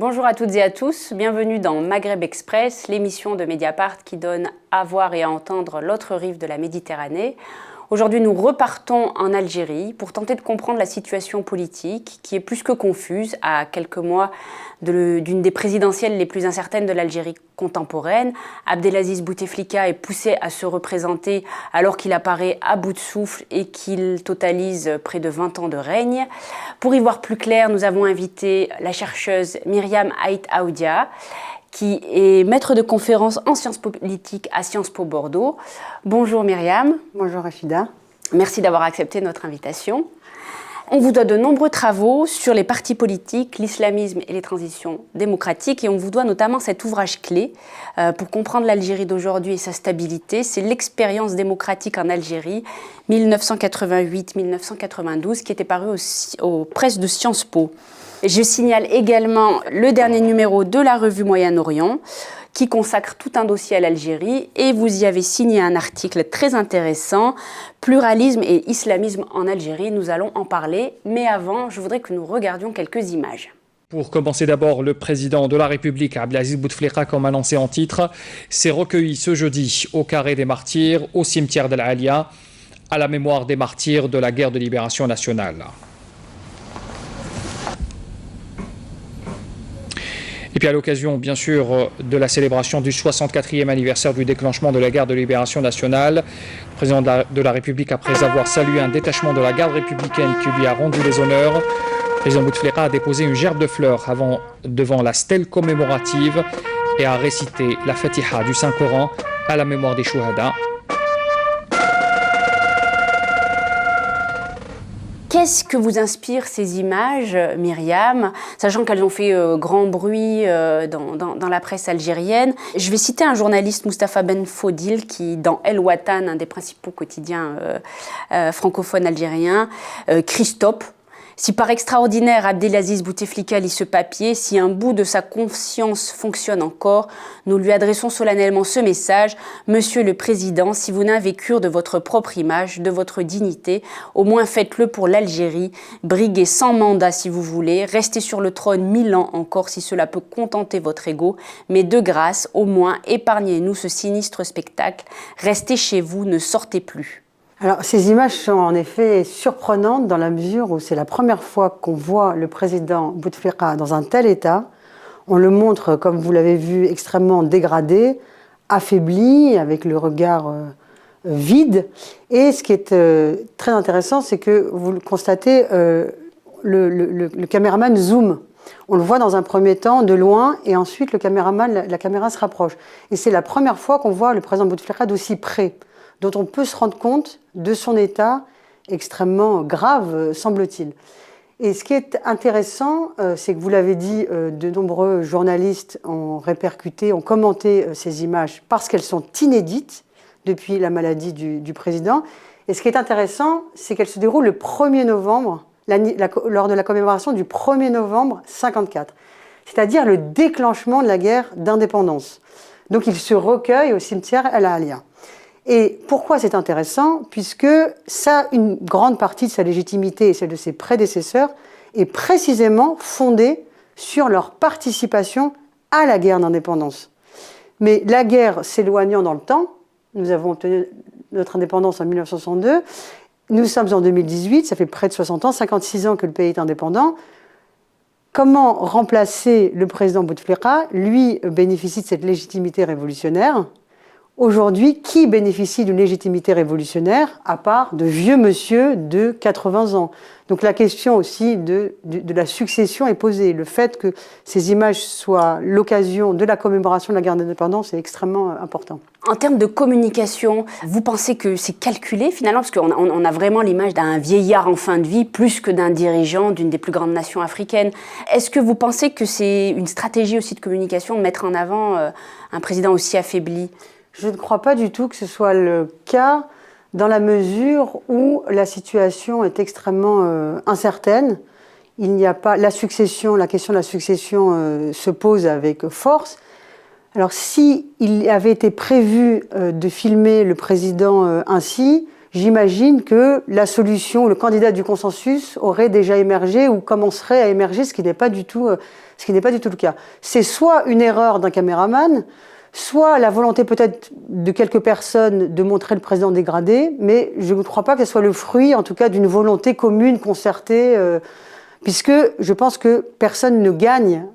Bonjour à toutes et à tous, bienvenue dans Maghreb Express, l'émission de Mediapart qui donne à voir et à entendre l'autre rive de la Méditerranée. Aujourd'hui, nous repartons en Algérie pour tenter de comprendre la situation politique qui est plus que confuse à quelques mois d'une des présidentielles les plus incertaines de l'Algérie contemporaine. Abdelaziz Bouteflika est poussé à se représenter alors qu'il apparaît à bout de souffle et qu'il totalise près de 20 ans de règne. Pour y voir plus clair, nous avons invité la chercheuse Myriam Ait Aoudia, qui est maître de conférence en sciences politiques à Sciences Po Bordeaux. Bonjour Myriam. Bonjour Rachida. Merci d'avoir accepté notre invitation. On vous doit de nombreux travaux sur les partis politiques, l'islamisme et les transitions démocratiques, et on vous doit notamment cet ouvrage clé pour comprendre l'Algérie d'aujourd'hui et sa stabilité. C'est l'expérience démocratique en Algérie, 1988-1992, qui était paru aux presses de Sciences Po. Je signale également le dernier numéro de la revue Moyen-Orient, qui consacre tout un dossier à l'Algérie, et vous y avez signé un article très intéressant, Pluralisme et islamisme en Algérie. Nous allons en parler, mais avant, je voudrais que nous regardions quelques images. Pour commencer d'abord, le président de la République, Abdelaziz Bouteflika, comme annoncé en titre, s'est recueilli ce jeudi au Carré des Martyrs, au cimetière d'El Alia, à la mémoire des martyrs de la guerre de libération nationale. Et puis à l'occasion, bien sûr, de la célébration du 64e anniversaire du déclenchement de la guerre de libération nationale, le président de la République, après avoir salué un détachement de la garde républicaine qui lui a rendu les honneurs, le président Bouteflika a déposé une gerbe de fleurs devant la stèle commémorative et a récité la Fatiha du Saint-Coran à la mémoire des Chouhada. Qu'est-ce que vous inspirent ces images, Myriam, sachant qu'elles ont fait grand bruit dans la presse algérienne? Je vais citer un journaliste, Mustapha Ben Fodil, qui, dans El Watan, un des principaux quotidiens francophones algériens, Christophe. Si par extraordinaire Abdelaziz Bouteflika lit ce papier, si un bout de sa conscience fonctionne encore, nous lui adressons solennellement ce message. Monsieur le Président, si vous n'avez cure de votre propre image, de votre dignité, au moins faites-le pour l'Algérie. Briguez sans mandat si vous voulez, restez sur le trône 1000 ans encore si cela peut contenter votre ego, mais de grâce, au moins, épargnez-nous ce sinistre spectacle. Restez chez vous, ne sortez plus. Alors, ces images sont en effet surprenantes dans la mesure où c'est la première fois qu'on voit le président Bouteflika dans un tel état. On le montre, comme vous l'avez vu, extrêmement dégradé, affaibli, avec le regard vide. Et ce qui est très intéressant, c'est que vous le constatez, le caméraman zoome. On le voit dans un premier temps de loin et ensuite la caméra se rapproche. Et c'est la première fois qu'on voit le président Bouteflika d'aussi près, dont on peut se rendre compte de son état extrêmement grave, semble-t-il. Et ce qui est intéressant, c'est que vous l'avez dit, de nombreux journalistes ont répercuté, ont commenté ces images parce qu'elles sont inédites depuis la maladie du président. Et ce qui est intéressant, c'est qu'elles se déroulent le 1er novembre, lors de la commémoration du 1er novembre 1954, c'est-à-dire le déclenchement de la guerre d'indépendance. Donc il se recueille au cimetière El Alia. Et pourquoi c'est intéressant? Puisque ça, une grande partie de sa légitimité et celle de ses prédécesseurs est précisément fondée sur leur participation à la guerre d'indépendance. Mais la guerre s'éloignant dans le temps, nous avons obtenu notre indépendance en 1962, nous sommes en 2018, ça fait près de 60 ans, 56 ans que le pays est indépendant. Comment remplacer le président Bouteflika? Lui bénéficie de cette légitimité révolutionnaire. Aujourd'hui, qui bénéficie d'une légitimité révolutionnaire à part de vieux monsieur de 80 ans? Donc la question aussi de la succession est posée. Le fait que ces images soient l'occasion de la commémoration de la guerre d'indépendance est extrêmement important. En termes de communication, vous pensez que c'est calculé finalement? Parce qu'on a vraiment l'image d'un vieillard en fin de vie plus que d'un dirigeant d'une des plus grandes nations africaines. Est-ce que vous pensez que c'est une stratégie aussi de communication de mettre en avant un président aussi affaibli? Je ne crois pas du tout que ce soit le cas dans la mesure où la situation est extrêmement incertaine. Il n'y a pas la question de la succession se pose avec force. Alors si il avait été prévu de filmer le président ainsi, j'imagine que la solution, le candidat du consensus aurait déjà émergé ou commencerait à émerger, ce qui n'est pas du tout le cas. C'est soit une erreur d'un caméraman, soit la volonté peut-être de quelques personnes de montrer le président dégradé, mais je ne crois pas que ce soit le fruit, en tout cas, d'une volonté commune, concertée, puisque je pense que personne ne gagne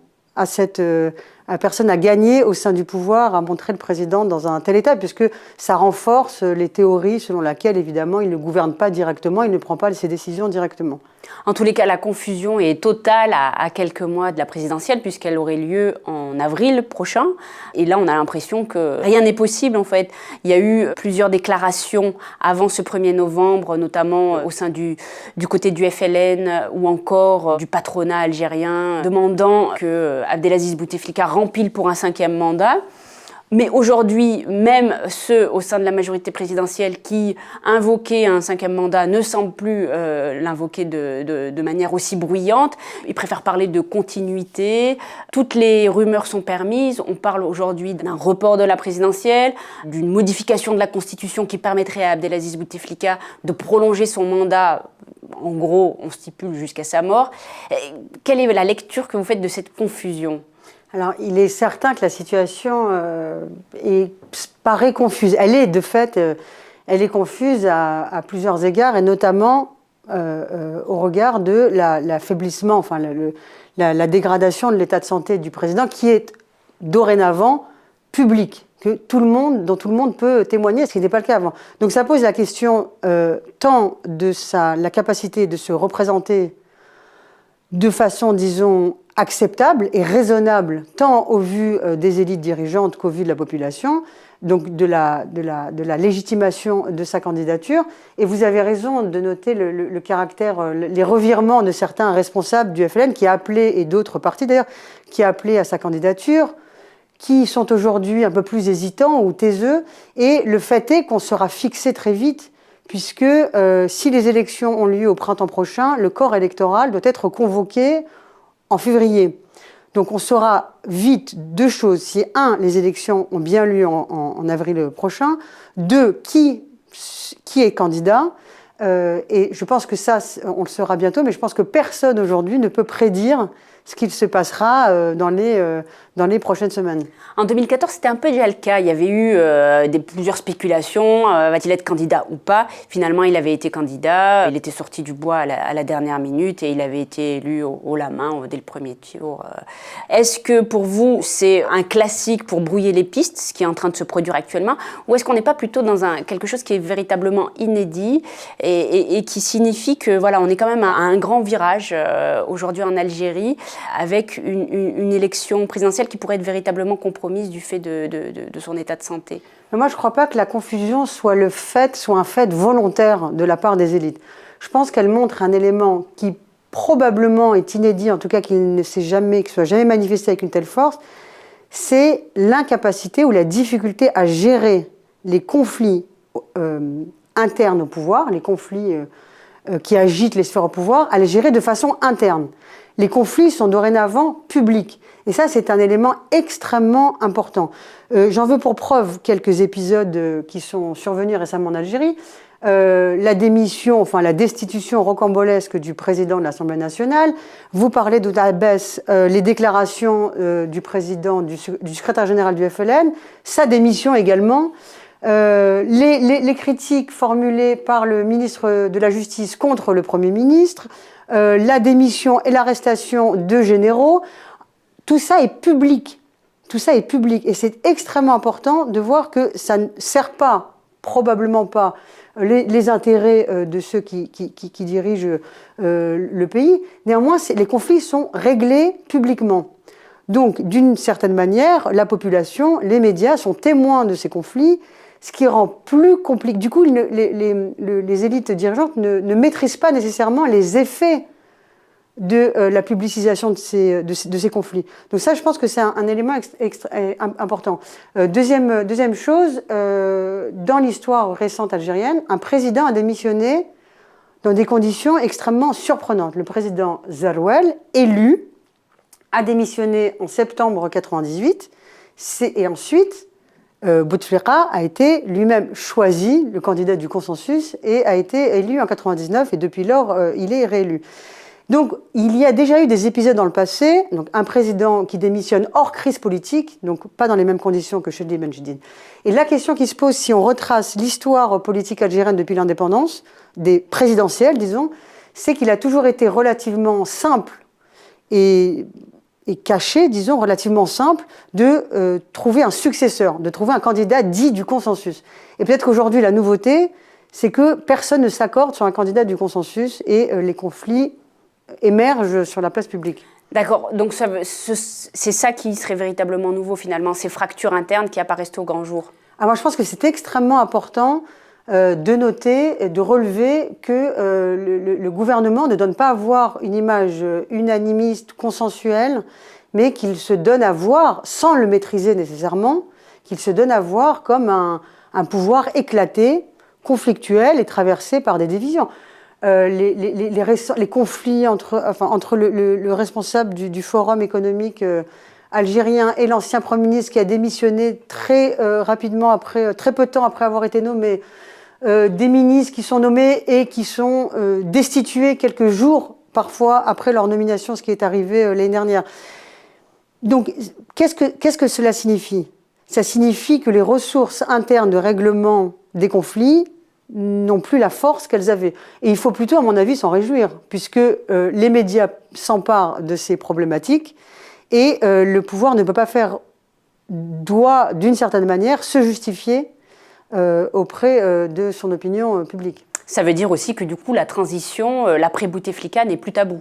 personne n'a gagné au sein du pouvoir à montrer le président dans un tel état, puisque ça renforce les théories selon lesquelles, évidemment, il ne gouverne pas directement, il ne prend pas ses décisions directement. En tous les cas, la confusion est totale à quelques mois de la présidentielle, puisqu'elle aurait lieu en avril prochain. Et là, on a l'impression que rien n'est possible, en fait. Il y a eu plusieurs déclarations avant ce 1er novembre, notamment au sein du côté du FLN ou encore du patronat algérien, demandant que Abdelaziz Bouteflika rempile pour un 5e mandat. Mais aujourd'hui, même ceux au sein de la majorité présidentielle qui invoquaient un 5e mandat ne semblent plus l'invoquer de manière aussi bruyante. Ils préfèrent parler de continuité. Toutes les rumeurs sont permises. On parle aujourd'hui d'un report de la présidentielle, d'une modification de la Constitution qui permettrait à Abdelaziz Bouteflika de prolonger son mandat. En gros, on stipule jusqu'à sa mort. Quelle est la lecture que vous faites de cette confusion ? Alors, il est certain que la situation paraît confuse. Elle est, de fait, elle est confuse à plusieurs égards, et notamment au regard de l'affaiblissement, enfin, la dégradation de l'état de santé du président, qui est dorénavant public, dont tout le monde peut témoigner, ce qui n'est pas le cas avant. Donc, ça pose la question tant de la capacité de se représenter de façon, disons, acceptable et raisonnable, tant au vu des élites dirigeantes qu'au vu de la population, donc de la légitimation de sa candidature. Et vous avez raison de noter le caractère, les revirements de certains responsables du FLN qui a appelé, et d'autres partis d'ailleurs, qui a appelé à sa candidature, qui sont aujourd'hui un peu plus hésitants ou taiseux. Et le fait est qu'on sera fixé très vite, puisque si les élections ont lieu au printemps prochain, le corps électoral doit être convoqué en février. Donc on saura vite deux choses. Si, un, les élections ont bien lieu en avril prochain. Deux, qui est candidat. Et je pense que ça, on le saura bientôt, mais je pense que personne aujourd'hui ne peut prédire ce qu'il se passera dans les prochaines semaines. En 2014, c'était un peu déjà le cas. Il y avait eu plusieurs spéculations. Va-t-il être candidat ou pas ? Finalement, il avait été candidat. Il était sorti du bois à la dernière minute et il avait été élu haut la main dès le premier tour. Est-ce que pour vous, c'est un classique pour brouiller les pistes, ce qui est en train de se produire actuellement ? Ou est-ce qu'on n'est pas plutôt dans quelque chose qui est véritablement inédit et qui signifie que voilà, on est quand même à un grand virage aujourd'hui en Algérie, avec une élection présidentielle qui pourrait être véritablement compromise du fait de son état de santé. Mais moi, je ne crois pas que la confusion soit un fait volontaire de la part des élites. Je pense qu'elle montre un élément qui probablement est inédit, en tout cas qui ne soit jamais manifesté avec une telle force, c'est l'incapacité ou la difficulté à gérer les conflits internes au pouvoir, les conflits qui agitent les sphères au pouvoir, à les gérer de façon interne. Les conflits sont dorénavant publics. Et ça, c'est un élément extrêmement important. J'en veux pour preuve quelques épisodes qui sont survenus récemment en Algérie. La destitution rocambolesque du président de l'Assemblée nationale. Vous parlez d'Oudabès, les déclarations du président, du secrétaire général du FLN, sa démission également. Les critiques formulées par le ministre de la Justice contre le Premier ministre, la démission et l'arrestation de généraux, tout ça est public. Tout ça est public. Et c'est extrêmement important de voir que ça ne sert pas, probablement pas, les intérêts de ceux qui dirigent le pays. Néanmoins, les conflits sont réglés publiquement. Donc, d'une certaine manière, la population, les médias sont témoins de ces conflits, ce qui rend plus compliqué. Du coup, les élites dirigeantes ne maîtrisent pas nécessairement les effets de la publicisation de ces conflits. Donc ça, je pense que c'est un élément important. Deuxième chose, dans l'histoire récente algérienne, un président a démissionné dans des conditions extrêmement surprenantes. Le président Zarouel, élu, a démissionné en septembre 1998, et ensuite Bouteflika a été lui-même choisi, le candidat du consensus, et a été élu en 99, et depuis lors, il est réélu. Donc, il y a déjà eu des épisodes dans le passé, donc un président qui démissionne hors crise politique, donc pas dans les mêmes conditions que Cheddi Benjedid. Et la question qui se pose, si on retrace l'histoire politique algérienne depuis l'indépendance, des présidentielles, disons, c'est qu'il a toujours été relativement simple et caché, disons, relativement simple, de trouver un successeur, de trouver un candidat dit du consensus. Et peut-être qu'aujourd'hui, la nouveauté, c'est que personne ne s'accorde sur un candidat du consensus et les conflits émergent sur la place publique. D'accord, donc c'est ça qui serait véritablement nouveau finalement, ces fractures internes qui apparaissent au grand jour. Alors moi je pense que c'est extrêmement important de noter et de relever que le gouvernement ne donne pas à voir une image unanimiste, consensuelle, mais qu'il se donne à voir, sans le maîtriser nécessairement, qu'il se donne à voir comme un pouvoir éclaté, conflictuel et traversé par des divisions. Les conflits entre le responsable du forum économique algérien et l'ancien Premier ministre qui a démissionné très rapidement, très peu de temps après avoir été nommé, des ministres qui sont nommés et qui sont destitués quelques jours parfois après leur nomination, ce qui est arrivé l'année dernière. Donc, qu'est-ce que cela signifie ? Ça signifie que les ressources internes de règlement des conflits n'ont plus la force qu'elles avaient. Et il faut plutôt, à mon avis, s'en réjouir, puisque les médias s'emparent de ces problématiques et le pouvoir ne peut pas doit, d'une certaine manière, se justifier auprès de son opinion publique. Ça veut dire aussi que du coup, la transition, l'après-Bouteflika n'est plus tabou.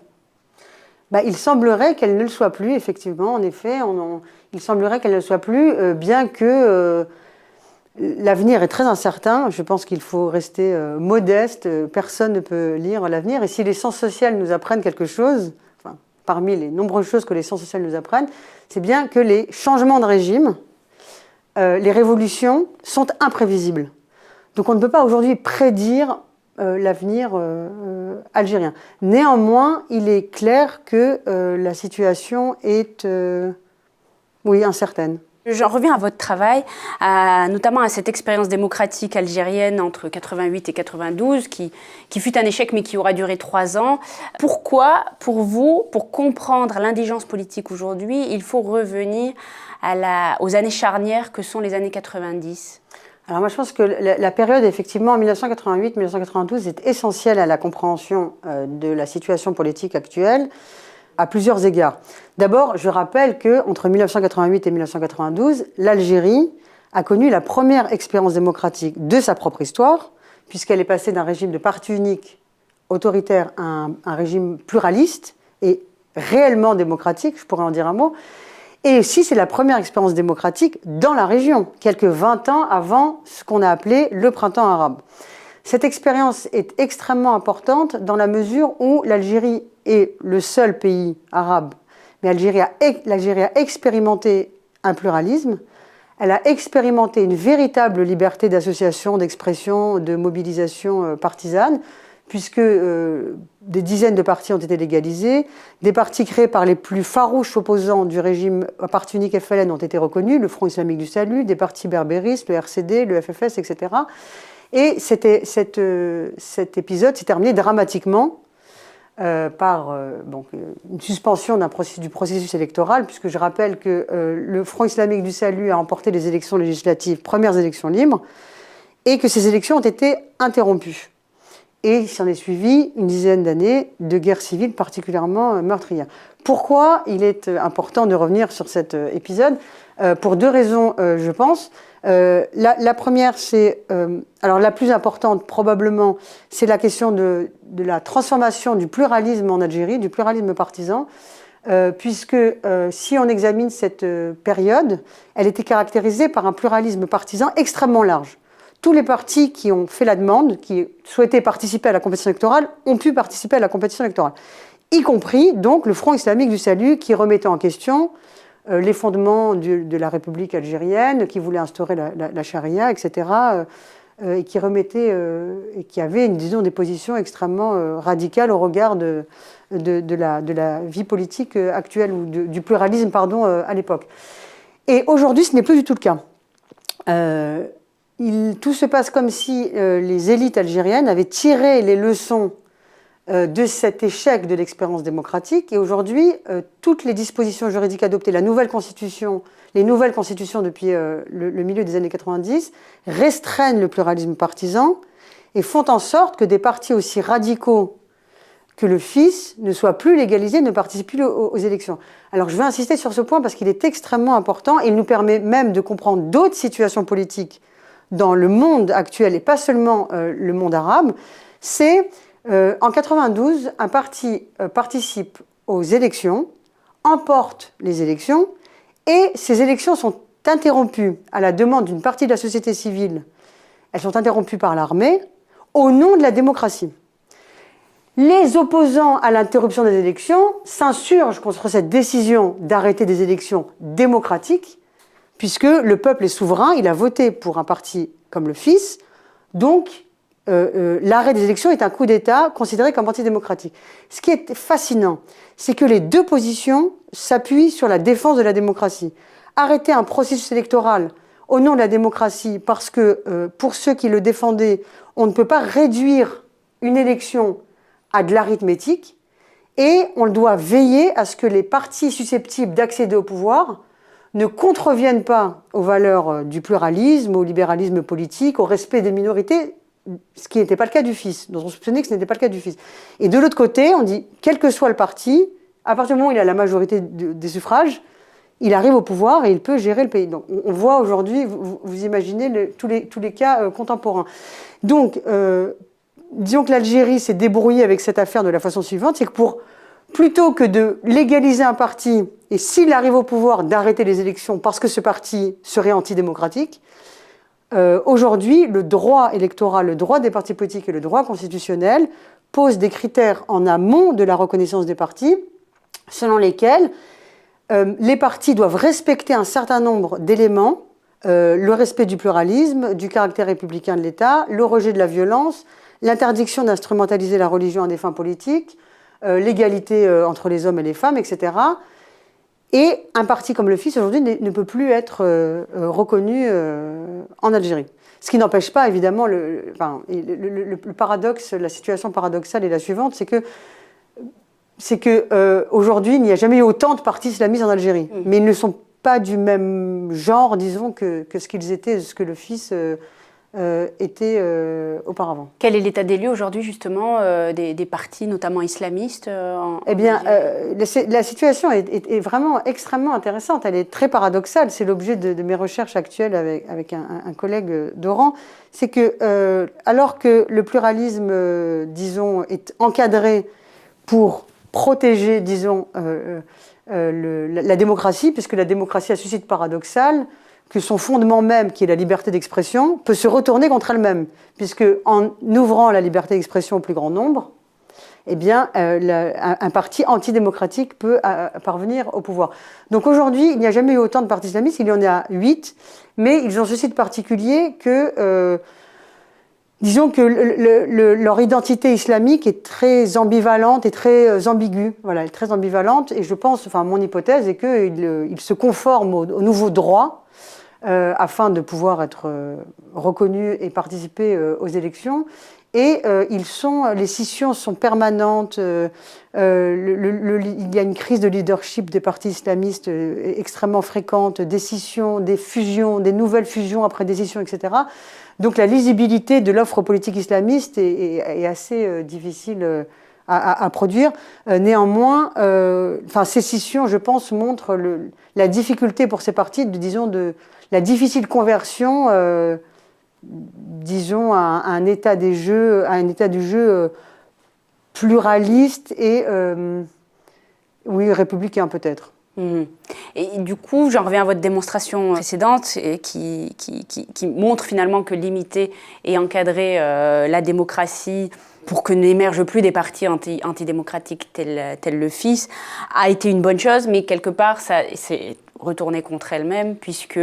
Il semblerait qu'elle ne le soit plus, effectivement, en effet. Il semblerait qu'elle ne le soit plus, bien que l'avenir est très incertain. Je pense qu'il faut rester modeste. Personne ne peut lire l'avenir. Et si les sciences sociales nous apprennent quelque chose, parmi les nombreuses choses que les sciences sociales nous apprennent, c'est bien que les changements de régime, les révolutions, sont imprévisibles. Donc on ne peut pas aujourd'hui prédire l'avenir algérien. Néanmoins, il est clair que la situation est incertaine. J'en reviens à votre travail, notamment à cette expérience démocratique algérienne entre 88 et 92, qui fut un échec mais qui aura duré 3 ans. Pourquoi, pour vous, pour comprendre l'indigence politique aujourd'hui, il faut revenir aux années charnières que sont les années 90 ? Alors moi je pense que la période effectivement 1988-1992 est essentielle à la compréhension de la situation politique actuelle à plusieurs égards. D'abord, je rappelle qu'entre 1988 et 1992, l'Algérie a connu la première expérience démocratique de sa propre histoire, puisqu'elle est passée d'un régime de parti unique autoritaire à un régime pluraliste et réellement démocratique, je pourrais en dire un mot. Et aussi, c'est la première expérience démocratique dans la région, quelques 20 ans avant ce qu'on a appelé le printemps arabe. Cette expérience est extrêmement importante dans la mesure où l'Algérie est le seul pays arabe, mais l'Algérie a expérimenté un pluralisme, elle a expérimenté une véritable liberté d'association, d'expression, de mobilisation partisane, puisque des dizaines de partis ont été légalisés, des partis créés par les plus farouches opposants du régime parti unique FLN ont été reconnus, le Front islamique du salut, des partis berbéristes, le RCD, le FFS, etc. Et cet épisode s'est terminé dramatiquement par une suspension du processus électoral, puisque je rappelle que le Front islamique du salut a remporté les élections législatives, premières élections libres, et que ces élections ont été interrompues. Et il s'en est suivi une dizaine d'années de guerre civile particulièrement meurtrière. Pourquoi il est important de revenir sur cet épisode ? Pour 2 raisons, je pense. La première, c'est, alors la plus importante probablement, c'est la question de la transformation du pluralisme en Algérie, du pluralisme partisan, puisque si on examine cette période, elle était caractérisée par un pluralisme partisan extrêmement large. Tous les partis qui ont fait la demande, qui souhaitaient participer à la compétition électorale, ont pu participer à la compétition électorale, y compris donc le Front islamique du salut qui remettait en question les fondements de la République algérienne, qui voulait instaurer la charia, etc., et qui remettait, et qui avait, disons, des positions extrêmement radicales au regard de la vie politique actuelle, ou du pluralisme, à l'époque. Et aujourd'hui, ce n'est plus du tout le cas. Tout se passe comme si les élites algériennes avaient tiré les leçons de cet échec de l'expérience démocratique. Et aujourd'hui, toutes les dispositions juridiques adoptées, les nouvelles constitutions depuis le milieu des années 90, restreignent le pluralisme partisan et font en sorte que des partis aussi radicaux que le FIS ne soient plus légalisés, ne participent plus aux élections. Alors je veux insister sur ce point parce qu'il est extrêmement important et il nous permet même de comprendre d'autres situations politiques dans le monde actuel et pas seulement le monde arabe. C'est en 92, un parti participe aux élections, emporte les élections et ces élections sont interrompues à la demande d'une partie de la société civile. Elles sont interrompues par l'armée au nom de la démocratie. Les opposants à l'interruption des élections s'insurgent contre cette décision d'arrêter des élections démocratiques, puisque le peuple est souverain, il a voté pour un parti comme le FIS, donc l'arrêt des élections est un coup d'État considéré comme antidémocratique. Ce qui est fascinant, c'est que les deux positions s'appuient sur la défense de la démocratie. Arrêter un processus électoral au nom de la démocratie, parce que pour ceux qui le défendaient, on ne peut pas réduire une élection à de l'arithmétique, et on doit veiller à ce que les partis susceptibles d'accéder au pouvoir ne contreviennent pas aux valeurs du pluralisme, au libéralisme politique, au respect des minorités, ce qui n'était pas le cas du FIS, dont on soupçonnait que ce n'était pas le cas du FIS. Et de l'autre côté, on dit, quel que soit le parti, à partir du moment où il a la majorité des suffrages, il arrive au pouvoir et il peut gérer le pays. Donc on voit aujourd'hui, vous imaginez tous les cas contemporains. Donc, disons que l'Algérie s'est débrouillée avec cette affaire de la façon suivante, c'est que plutôt que de légaliser un parti, et s'il arrive au pouvoir, d'arrêter les élections parce que ce parti serait antidémocratique, aujourd'hui, le droit électoral, le droit des partis politiques et le droit constitutionnel posent des critères en amont de la reconnaissance des partis, selon lesquels les partis doivent respecter un certain nombre d'éléments, le respect du pluralisme, du caractère républicain de l'État, le rejet de la violence, l'interdiction d'instrumentaliser la religion à des fins politiques, l'égalité entre les hommes et les femmes, etc. Et un parti comme le FIS aujourd'hui ne peut plus être reconnu en Algérie. Ce qui n'empêche pas, évidemment, le paradoxe, la situation paradoxale est la suivante, c'est que aujourd'hui, il n'y a jamais eu autant de partis islamistes en Algérie. Mais ils ne sont pas du même genre, disons, que ce qu'ils étaient, ce que le FIS était auparavant. Quel est l'état des lieux aujourd'hui, justement, des partis, notamment islamistes Eh bien, la situation est vraiment extrêmement intéressante. Elle est très paradoxale. C'est l'objet de mes recherches actuelles avec un collègue d'Oran. C'est que, alors que le pluralisme, disons, est encadré pour protéger, disons, la démocratie, puisque la démocratie a ce suscite paradoxal, que son fondement même, qui est la liberté d'expression, peut se retourner contre elle-même, puisque en ouvrant la liberté d'expression au plus grand nombre, eh bien, un parti antidémocratique peut parvenir au pouvoir. Donc aujourd'hui, il n'y a jamais eu autant de partis islamistes, il y en a 8, mais ils ont ceci de particulier que, disons que leur identité islamique est très ambivalente et très ambiguë. Voilà, elle est très ambivalente, et je pense, enfin mon hypothèse est qu'ils se conforment au nouveau droit, afin de pouvoir être reconnus et participer aux élections. Et les scissions sont permanentes. Il y a une crise de leadership des partis islamistes extrêmement fréquente, des scissions, des fusions, des nouvelles fusions après des scissions, etc. Donc la lisibilité de l'offre politique islamiste est assez difficile à produire. Néanmoins, ces scissions, je pense, montrent la difficulté pour ces partis, la difficile conversion, disons, à un état du jeu pluraliste et républicain peut-être. Et du coup, j'en reviens à votre démonstration précédente qui montre finalement que limiter et encadrer la démocratie pour que n'émergent plus des partis antidémocratiques tels le FIS a été une bonne chose, mais quelque part, ça s'est retourné contre elle-même, puisque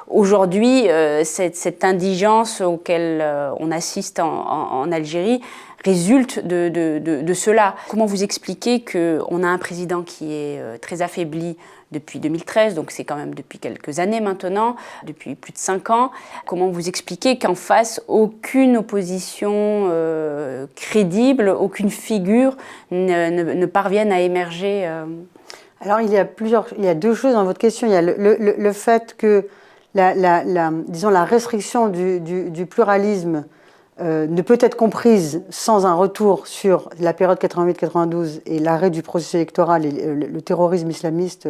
aujourd'hui, cette indigence auquel on assiste en Algérie résulte de cela. Comment vous expliquez qu'on a un président qui est très affaibli depuis 2013, donc c'est quand même depuis quelques années maintenant, depuis plus de 5 ans. Comment vous expliquez qu'en face, aucune opposition crédible, aucune figure ne parvienne à émerger Alors il y a deux choses dans votre question. Il y a le fait que disons, la restriction du pluralisme ne peut être comprise sans un retour sur la période 88-92 et l'arrêt du processus électoral et le terrorisme islamiste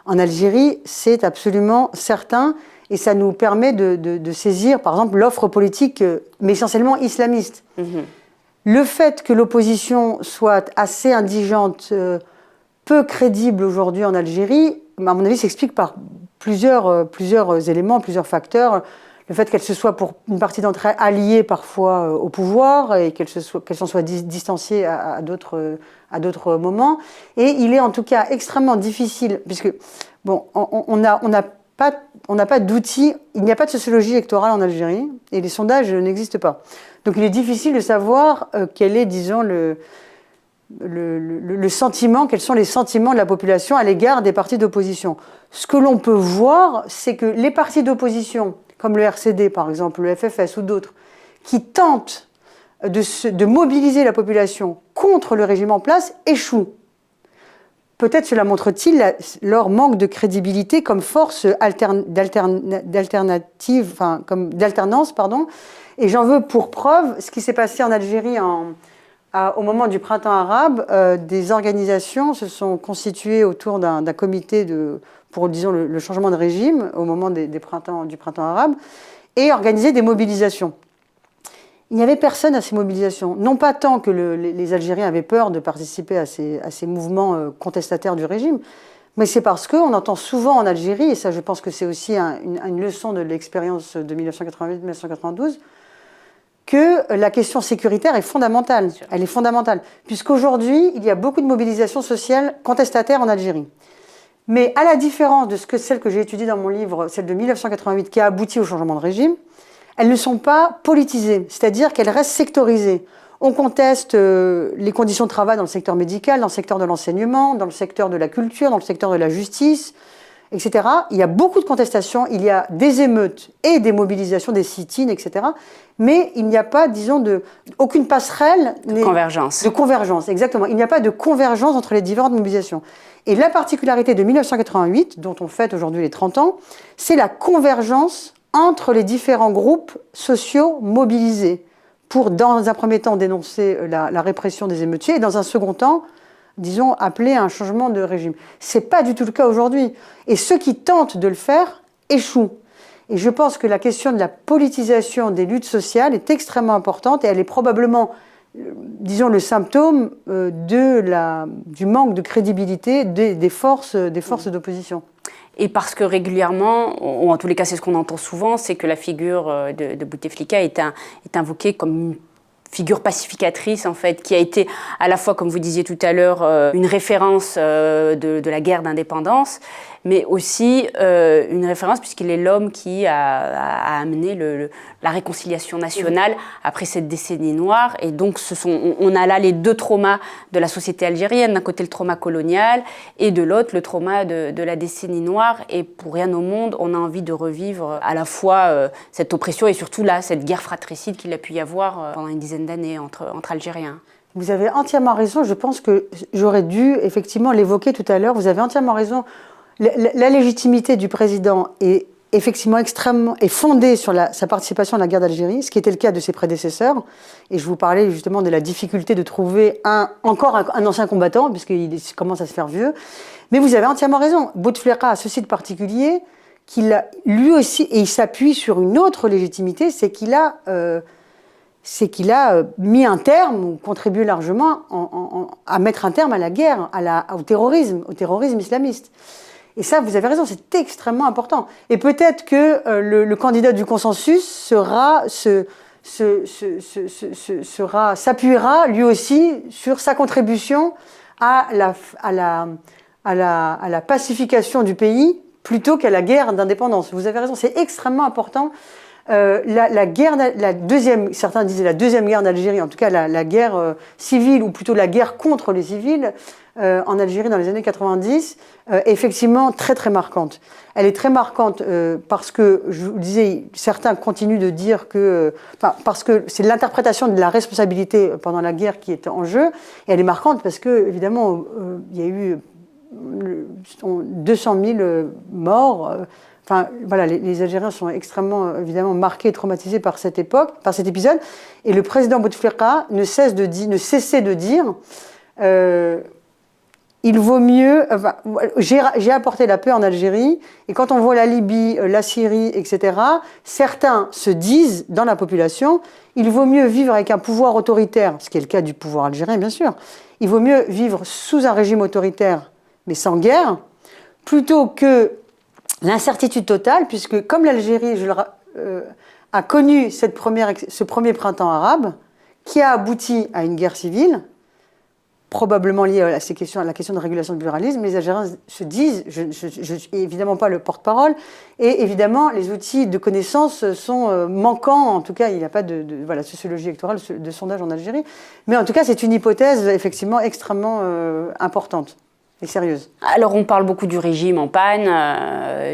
en Algérie, c'est absolument certain et ça nous permet de saisir, par exemple, l'offre politique, mais essentiellement islamiste. Le fait que l'opposition soit assez indigente, peu crédible aujourd'hui en Algérie, à mon avis, s'explique par plusieurs éléments, plusieurs facteurs. Le fait qu'elle se soit pour une partie d'entre elles alliée parfois au pouvoir et qu'elle s'en soit distanciée à d'autres moments. Et il est en tout cas extrêmement difficile, puisque bon, on n'a pas d'outils, il n'y a pas de sociologie électorale en Algérie et les sondages n'existent pas. Donc il est difficile de savoir quel est, disons, le sentiment, quels sont les sentiments de la population à l'égard des partis d'opposition. Ce que l'on peut voir, c'est que les partis d'opposition, comme le RCD par exemple, le FFS ou d'autres, qui tentent de mobiliser la population contre le régime en place, échouent. Peut-être cela montre-t-il leur manque de crédibilité comme force d'alternative, enfin comme d'alternance, pardon. Et j'en veux pour preuve ce qui s'est passé en Algérie au moment du printemps arabe. Des organisations se sont constituées autour d'un comité pour, disons, le changement de régime au moment du printemps arabe et organisé des mobilisations. Il n'y avait personne à ces mobilisations. Non pas tant que les Algériens avaient peur de participer à ces mouvements contestataires du régime, mais c'est parce qu'on entend souvent en Algérie, et ça je pense que c'est aussi une leçon de l'expérience de 1988-1992, que la question sécuritaire est fondamentale. Elle est fondamentale, puisqu'aujourd'hui, il y a beaucoup de mobilisations sociales contestataires en Algérie. Mais à la différence de celle que j'ai étudiée dans mon livre, celle de 1988, qui a abouti au changement de régime, elles ne sont pas politisées, c'est-à-dire qu'elles restent sectorisées. On conteste les conditions de travail dans le secteur médical, dans le secteur de l'enseignement, dans le secteur de la culture, dans le secteur de la justice, etc. Il y a beaucoup de contestations, il y a des émeutes et des mobilisations, des sit-ins, etc. Mais il n'y a pas, disons, aucune passerelle. De convergence. De convergence, exactement. Il n'y a pas de convergence entre les différentes mobilisations. Et la particularité de 1988, dont on fête aujourd'hui les 30 ans, c'est la convergence entre les différents groupes sociaux mobilisés pour, dans un premier temps, dénoncer la répression des émeutiers et, dans un second temps, disons, appeler à un changement de régime. Ce n'est pas du tout le cas aujourd'hui. Et ceux qui tentent de le faire échouent. Et je pense que la question de la politisation des luttes sociales est extrêmement importante et elle est probablement, disons, le symptôme du manque de crédibilité des forces d'opposition. Et parce que régulièrement, ou en tous les cas c'est ce qu'on entend souvent, c'est que la figure de Bouteflika est invoquée comme une figure pacificatrice en fait, qui a été à la fois, comme vous disiez tout à l'heure, une référence de la guerre d'indépendance, mais aussi une référence puisqu'il est l'homme qui a amené la réconciliation nationale après cette décennie noire. Et donc on a là les deux traumas de la société algérienne, d'un côté le trauma colonial et de l'autre le trauma de la décennie noire. Et pour rien au monde, on a envie de revivre à la fois cette oppression et surtout là, cette guerre fratricide qu'il a pu y avoir pendant une dizaine d'années entre Algériens. Vous avez entièrement raison, je pense que j'aurais dû effectivement l'évoquer tout à l'heure, vous avez entièrement raison. La légitimité du président est effectivement est fondée sur sa participation à la guerre d'Algérie, ce qui était le cas de ses prédécesseurs. Et je vous parlais justement de la difficulté de trouver encore un ancien combattant, puisqu'il commence à se faire vieux. Mais vous avez entièrement raison. Bouteflika a ceci de particulier, lui aussi, et il s'appuie sur une autre légitimité, c'est qu'il a mis un terme, ou contribué largement à mettre un terme à la guerre, au terrorisme islamiste. Et ça, vous avez raison, c'est extrêmement important. Et peut-être que le candidat du consensus s'appuiera lui aussi sur sa contribution à la pacification du pays plutôt qu'à la guerre d'indépendance. Vous avez raison, c'est extrêmement important La guerre, certains disaient la deuxième guerre d'Algérie, en tout cas la guerre civile, ou plutôt la guerre contre les civils en Algérie dans les années 90, est effectivement très très marquante. Elle est très marquante parce que, je vous disais, certains continuent de dire que... parce que c'est l'interprétation de la responsabilité pendant la guerre qui est en jeu, et elle est marquante parce que, évidemment, il y a eu 200 000 morts. Enfin, voilà, les Algériens sont extrêmement, évidemment, marqués et traumatisés par cette époque, par cet épisode. Et le président Bouteflika ne cessait de dire il vaut mieux... Enfin, j'ai apporté la paix en Algérie, et quand on voit la Libye, la Syrie, etc., certains se disent, dans la population, il vaut mieux vivre avec un pouvoir autoritaire, ce qui est le cas du pouvoir algérien, bien sûr. Il vaut mieux vivre sous un régime autoritaire, mais sans guerre, plutôt que l'incertitude totale, puisque comme l'Algérie a connu ce premier printemps arabe, qui a abouti à une guerre civile, probablement liée à la question de régulation du pluralisme, les Algériens se disent, je ne suis évidemment pas le porte-parole, et évidemment les outils de connaissance sont manquants, en tout cas il n'y a pas de sociologie électorale, de sondage en Algérie, mais en tout cas c'est une hypothèse effectivement extrêmement importante. Et sérieuse. Alors on parle beaucoup du régime en panne,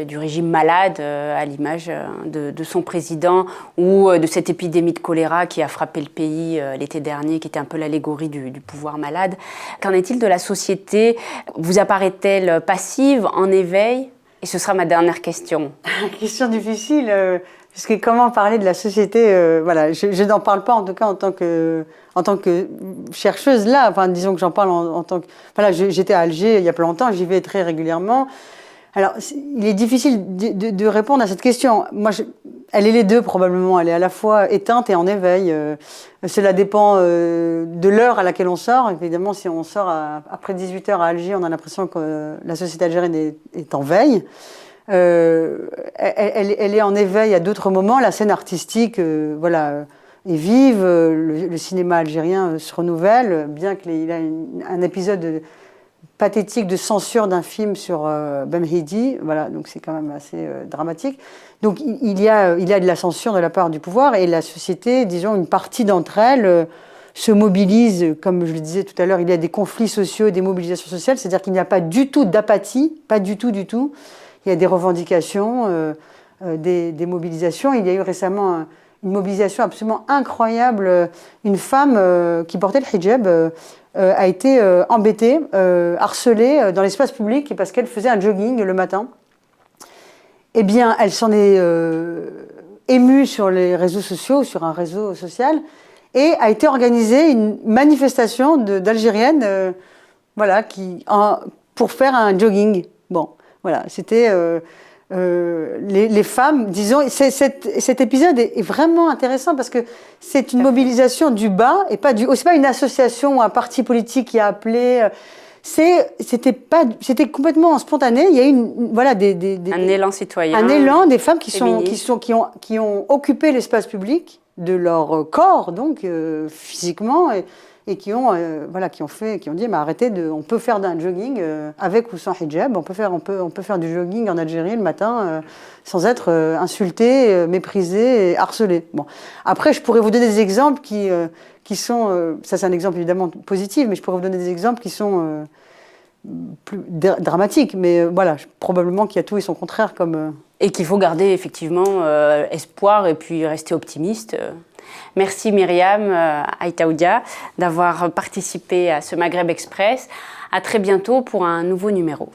du régime malade, à l'image de son président, ou de cette épidémie de choléra qui a frappé le pays l'été dernier, qui était un peu l'allégorie du pouvoir malade. Qu'en est-il de la société? Vous apparaît-elle passive, en éveil? Et ce sera ma dernière question. Question difficile, parce que comment parler de la société voilà, je n'en parle pas en tout cas en tant que chercheuse là, enfin disons que j'en parle en tant que... Voilà, j'étais à Alger il y a pas longtemps, j'y vais très régulièrement. Alors, il est difficile de répondre à cette question. Moi, elle est les deux probablement, elle est à la fois éteinte et en éveil. Cela dépend de l'heure à laquelle on sort. Évidemment, si on sort après 18h à Alger, on a l'impression que la société algérienne est en veille. Elle est en éveil à d'autres moments. La scène artistique, voilà, est vive. Le cinéma algérien se renouvelle, bien qu'il y ait un épisode pathétique de censure d'un film sur Bemhidi. Voilà, donc c'est quand même assez dramatique. Donc il y a de la censure de la part du pouvoir, et la société, disons, une partie d'entre elles se mobilise, comme je le disais tout à l'heure, il y a des conflits sociaux, des mobilisations sociales, c'est-à-dire qu'il n'y a pas du tout d'apathie, pas du tout. Il y a des revendications, des mobilisations. Il y a eu récemment une mobilisation absolument incroyable. Une femme qui portait le hijab a été embêtée, harcelée dans l'espace public parce qu'elle faisait un jogging le matin. Eh bien, elle s'en est émue sur les réseaux sociaux, sur un réseau social, et a été organisée une manifestation d'Algériennes voilà, pour faire un jogging. Bon. Voilà, c'était les femmes, disons, cet épisode est vraiment intéressant parce que c'est une mobilisation du bas et pas c'est pas une association ou un parti politique qui a appelé. C'était complètement spontané. Il y a eu un élan citoyen, un élan des femmes qui ont occupé l'espace public de leur corps, donc physiquement. Et qui ont dit mais arrêtez on peut faire d'un jogging avec ou sans hijab, on peut faire du jogging en Algérie le matin sans être insulté, méprisé et harcelé. Bon, après je pourrais vous donner des exemples qui sont ça c'est un exemple évidemment positif, mais je pourrais vous donner des exemples qui sont plus dramatiques, mais voilà, probablement qu'il y a tout et son contraire comme et qu'il faut garder effectivement espoir et puis rester optimiste. Merci Myriam Aïtaoudia d'avoir participé à ce Maghreb Express. À très bientôt pour un nouveau numéro.